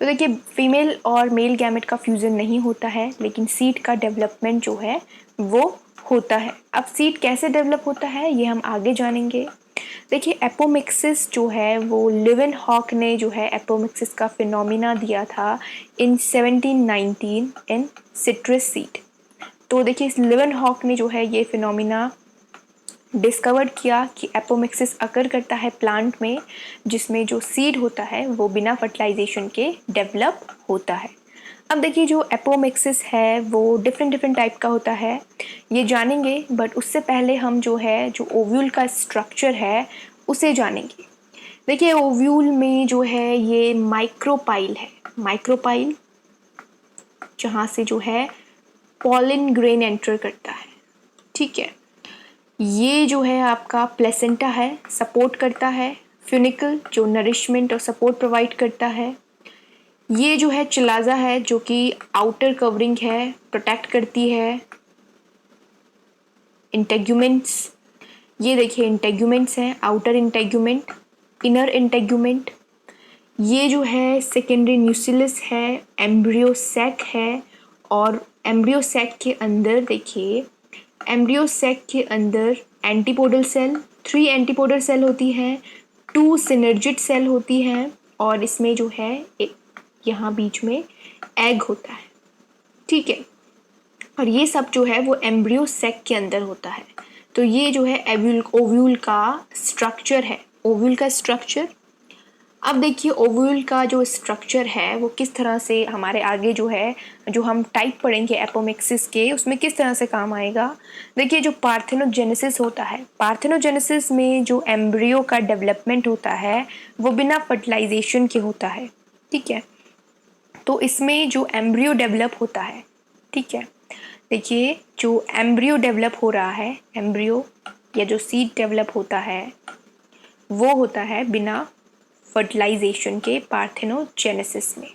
तो देखिए फीमेल और मेल गैमेट का फ्यूज़न नहीं होता है, लेकिन सीड का डेवलपमेंट जो है वो होता है। अब सीड कैसे डेवलप होता है ये हम आगे जानेंगे। देखिए एपोमिक्सिस जो है वो ल्यूवेनहॉक ने जो है एपोमिक्सिस का फिनोमिना दिया था इन 1719 इन सिट्रस सीड। तो देखिए इस ल्यूवेनहॉक ने जो है ये फिनोमिना डिस्कवर्ड किया कि एपोमिक्सिस अकर करता है प्लांट में, जिसमें जो सीड होता है वो बिना फर्टिलाइजेशन के डेवलप होता है। अब देखिए जो एपोमिक्सिस है वो डिफरेंट टाइप का होता है, ये जानेंगे, बट उससे पहले हम जो है जो ओव्यूल का स्ट्रक्चर है उसे जानेंगे। देखिए ओव्यूल में जो है ये माइक्रोपाइल है, माइक्रोपाइल जहाँ से जो है पॉलिन ग्रेन एंटर करता है, ठीक है। ये जो है आपका प्लेसेंटा है, सपोर्ट करता है, फ्यूनिकल जो नरिशमेंट और सपोर्ट प्रोवाइड करता है। ये जो है चिलाजा है जो कि आउटर कवरिंग है, प्रोटेक्ट करती है। इंटेग्यूमेंट्स, ये देखिए इंटेग्यूमेंट्स हैं, आउटर इंटेग्यूमेंट, इनर इंटेग्यूमेंट। ये जो है सेकेंडरी न्यूक्लियस है, एम्ब्रियो सैक है, और एम्ब्रियो सैक के अंदर देखिए एम्ब्रियो सैक के अंदर एंटीपोडल सेल, 3 एंटीपोडल सेल होती हैं, 2 सिनर्जिड सेल होती हैं, और इसमें जो है एक यहाँ बीच में एग होता है, ठीक है। और ये सब जो है वो एम्ब्रियो सैक के अंदर होता है। तो ये जो है ओव्यूल का स्ट्रक्चर है, ओव्यूल का स्ट्रक्चर। अब देखिए ओव्यूल का जो स्ट्रक्चर है वो किस तरह से हमारे आगे जो है जो हम टाइप पढ़ेंगे एपोमिक्सिस के उसमें किस तरह से काम आएगा। देखिए जो पार्थेनोजेनेसिस होता है, पार्थेनोजेनेसिस में जो एम्ब्रियो का डेवलपमेंट होता है वो बिना फर्टिलाइजेशन के होता है, ठीक है। तो इसमें जो एम्ब्रियो डेवलप होता है, ठीक है, देखिए जो एम्ब्रियो डेवलप हो रहा है, एम्ब्रियो या जो सीड डेवलप होता है वो होता है बिना फर्टिलाइजेशन के पार्थेनोजेनेसिस में।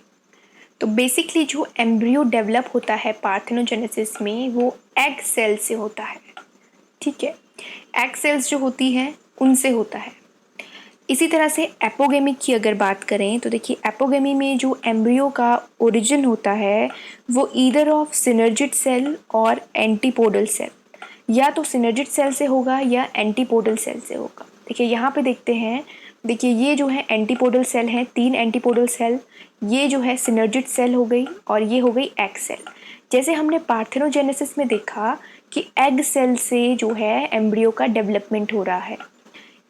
तो बेसिकली जो एम्ब्रियो डेवलप होता है पार्थेनोजेनेसिस में वो एग सेल से होता है, ठीक है, एग सेल्स जो होती हैं उनसे होता है। इसी तरह से एपोगेमी की अगर बात करें तो देखिए एपोगेमी में जो एम्ब्रियो का ओरिजिन होता है वो ईदर ऑफ सिनर्जिड सेल और एंटीपोडल सेल, या तो सिनर्जिड सेल से होगा या एंटीपोडल सेल से होगा। देखिए यहाँ पे देखते हैं, देखिए ये जो है एंटीपोडल सेल हैं, 3 एंटीपोडल सेल, ये जो है सिनर्जिड सेल हो गई और ये हो गई एग सेल। जैसे हमने पार्थेनोजेनेसिस में देखा कि एग सेल से जो है एम्ब्रियो का डेवलपमेंट हो रहा है,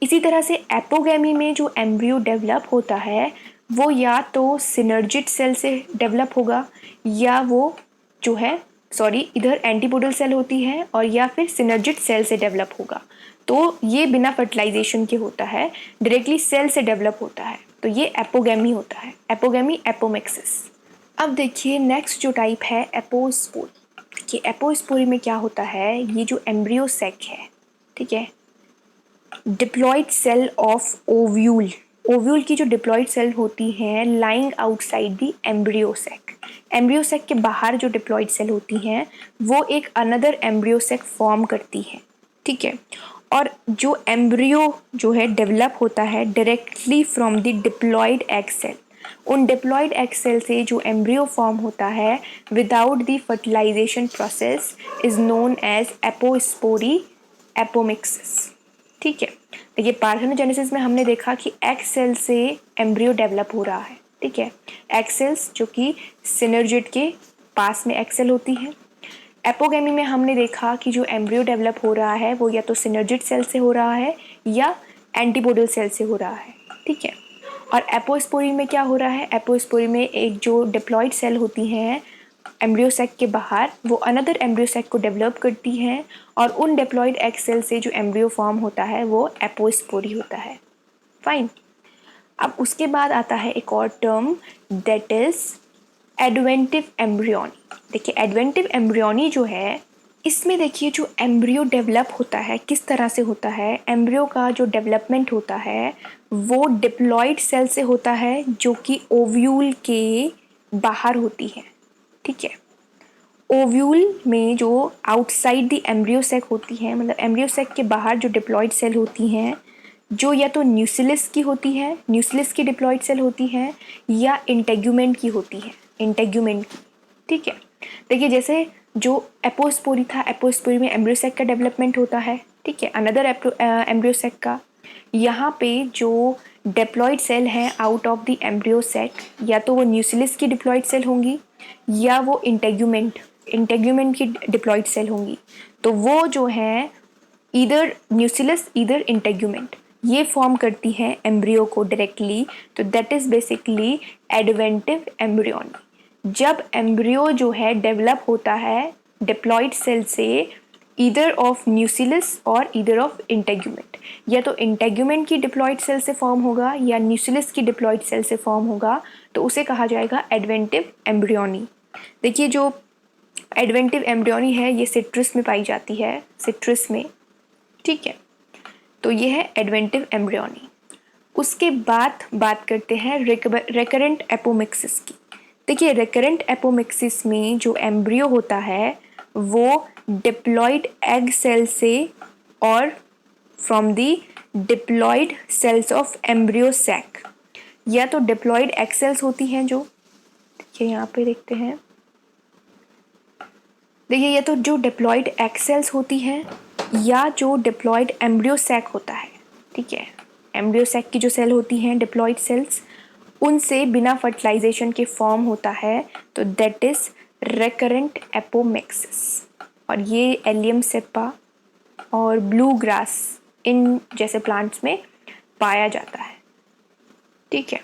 इसी तरह से एपोगेमी में जो एम्ब्रियो डेवलप होता है वो या तो सिनर्जिड सेल से डेवलप होगा या वो जो है इधर एंटीपोडल सेल होती है और या फिर सिनर्जिड सेल से डेवलप होगा। तो ये बिना फर्टिलाइजेशन के होता है, डायरेक्टली सेल से डेवलप होता है, तो ये एपोगेमी होता है, एपोगेमी एपोमिक्सिस। अब देखिए नेक्स्ट जो टाइप है एपोस्पोरी। कि एपोस्पोरी में क्या होता है, ये जो एम्ब्रियो सैक है, ठीक है, diploid cell of ovule, ovule की जो डिप्लॉयड सेल होती हैं lying outside the embryo sac, embryo sac के बाहर जो डिप्लॉयड सेल होती हैं वो एक अनदर एम्ब्रियो सैक फॉर्म करती हैं, ठीक है। और जो एम्ब्रियो जो है डेवलप होता है directly from the diploid egg cell, उन डिप्लॉयड एग सेल से जो एम्ब्रियो फॉर्म होता है without the fertilisation process is known as apospory apomixis, ठीक है। देखिए पार्थेनोजेनेसिस में हमने देखा कि एग सेल से एम्ब्रियो डेवलप हो रहा है, ठीक है, एग सेल्स जो कि सिनर्जिड के पास में एग सेल होती हैं। एपोगेमी में हमने देखा कि जो एम्ब्रियो डेवलप हो रहा है वो या तो सिनर्जिड सेल से हो रहा है या एंटीपोडल सेल से हो रहा है, ठीक है। और एपोस्पोरी में क्या हो रहा है, एपोस्पोरी में एक जो डिप्लॉयड सेल होती हैं एम्ब्रियो सैक के बाहर वो अनदर एम्ब्रियो सैक को डेवलप करती हैं और उन डिप्लॉयड एग सेल से जो एम्ब्रियो फॉर्म होता है वो एपोस्पोरी होता है, फाइन। अब उसके बाद आता है एक और term that is adventive embryony. देखिए एडवेंटिव एम्ब्रियोनी जो है इसमें देखिए जो एम्ब्रियो डेवलप होता है किस तरह से होता है, एम्ब्रियो का जो डेवलपमेंट होता है वो डिप्लॉयड सेल से होता है जो कि ओव्यूल के बाहर होती है, ठीक है। ओव्यूल में जो आउटसाइड द एम्ब्रियो सैक होती है, मतलब एम्ब्रियो सैक के बाहर जो डिप्लॉयड सेल होती हैं जो या तो न्यूक्लियस की होती है, न्यूक्लियस की डिप्लॉयड सेल होती हैं या इंटेग्यूमेंट की होती है, इंटेग्यूमेंट की, ठीक है। देखिए जैसे जो एपोस्पोरी था, एपोस्पोरी में एम्ब्रियो सैक का डेवलपमेंट होता है, ठीक है, अनदर एम्ब्रियो सैक का। यहाँ पे जो डिप्लॉयड सेल हैं out of the embryo sac या तो वो न्यूक्लियस की डिप्लॉयड सेल होंगी या वो इंटेग्यूमेंट की डिप्लॉयड सेल होंगी। तो वो जो है ईदर न्यूक्लियस ईदर इंटेग्यूमेंट ये फॉर्म करती हैं एम्ब्रियो को डायरेक्टली, तो that is basically adventive embryony. जब एम्ब्रियो जो है डेवलप होता है डिप्लॉयड सेल से ईदर ऑफ न्यूक्लियस और ईदर ऑफ इंटेग्यूमेंट, या तो इंटेग्यूमेंट की डिप्लॉयड सेल से फॉर्म होगा या न्यूक्लियस की डिप्लॉयड सेल से फॉर्म होगा, तो उसे कहा जाएगा एडवेंटिव एम्ब्रियोनी। देखिए जो एडवेंटिव एम्ब्रियोनी है ये सिट्रस में पाई जाती है, सिट्रस में, ठीक है। तो ये है एडवेंटिव एम्ब्रियोनी। उसके बाद बात करते हैं रिकरेंट एपोमिक्सिस की। देखिए रिकरेंट एपोमिक्सिस में जो एम्ब्रियो होता है वो डिप्लॉयड एग सेल से और from the diploid cells of embryo sac, या तो डिप्लॉयड एग सेल्स होती हैं जो, देखिए यहाँ पे देखते हैं, देखिए ये तो जो डिप्लॉयड एग सेल्स होती हैं या जो डिप्लॉयड एम्ब्रियो सैक होता है, ठीक है, एम्ब्रियो सैक की जो सेल होती हैं डिप्लॉयड सेल्स उनसे बिना फर्टिलाइजेशन के फॉर्म होता है, तो दैट इज रिकरेंट एपोमिक्सिस। और ये एलियम सेपा और ब्लू ग्रास इन जैसे प्लांट्स में पाया जाता है, ठीक है।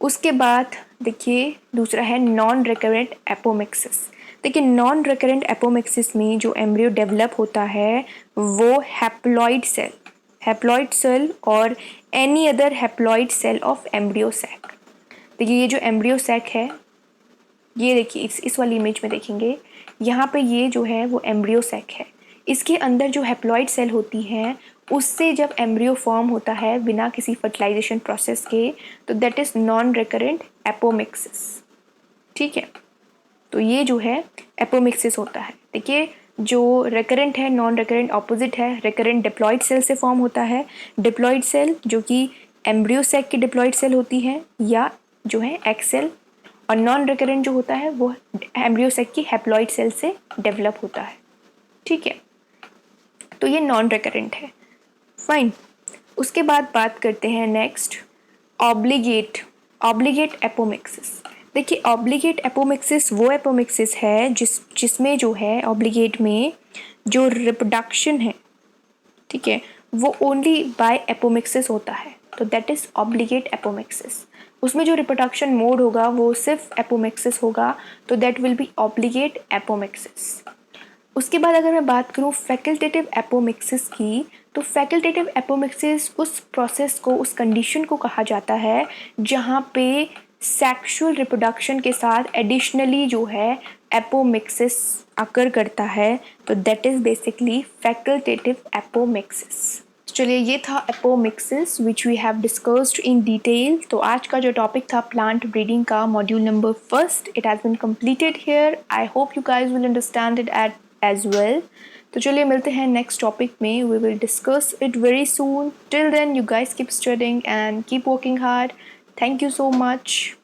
उसके बाद देखिए दूसरा है नॉन रिकरेंट एपोमिक्सिस। देखिए नॉन रिकरेंट एपोमिक्सिस में जो एम्ब्रियो डेवलप होता है वो हैप्लॉइड सेल और any other haploid cell of embryo sac. देखिए ये जो एम्ब्रियो सैक है, ये देखिए इस वाली इमेज में देखेंगे, यहाँ पे ये जो है वो एम्ब्रियो सैक है, इसके अंदर जो हैप्लॉइड सेल होती हैं उससे जब एम्ब्रियो फॉर्म होता है बिना किसी फर्टिलाइजेशन प्रोसेस के, तो that is non recurrent apomixis, ठीक है। तो ये जो है एपोमिक्सिस होता है। देखिए जो रिकरेंट है, नॉन रिकरेंट ऑपोजिट है, रिकरेंट डिप्लॉयड सेल से फॉर्म होता है, डिप्लॉयड सेल जो कि एम्ब्रियो सैक की डिप्लॉइड सेल होती है या जो है एग सेल, और नॉन रिकरेंट जो होता है वो एम्ब्रियो सैक की हैप्लॉइड सेल से डेवलप होता है। ठीक है, तो ये नॉन रिकरेंट है। फाइन, उसके बाद बात करते हैं नेक्स्ट ऑब्लिगेट एपोमिक्सिस। देखिए ऑब्लिगेट एपोमिक्सिस वो एपोमिक्सिस है जिसमें जो है ऑब्लिगेट में जो रिप्रोडक्शन है, ठीक है, वो ओनली बाय एपोमिक्सिस होता है, तो दैट इज ऑब्लिगेट एपोमिक्सिस। उसमें जो रिप्रोडक्शन मोड होगा वो सिर्फ एपोमिक्सिस होगा, तो that will be obligate apomixis. उसके बाद अगर मैं बात करूँ फैकल्टेटिव एपोमिक्सिस की, तो फैकल्टेटिव एपोमिक्सिस उस प्रोसेस को, उस कंडीशन को कहा जाता है जहाँ पे सेक्सुअल रिप्रोडक्शन के साथ एडिशनली जो है एपोमिक्सिस अकर करता है, तो that is basically facultative apomixis. चलिए ये था apomixis which we have discussed in detail. तो आज का जो टॉपिक था प्लांट ब्रीडिंग का module number first, it has been completed here. I hope you guys will understand it as well. तो चलिए मिलते हैं नेक्स्ट टॉपिक में, we will discuss it very soon. Till then you guys keep studying and keep working hard. Thank you so much.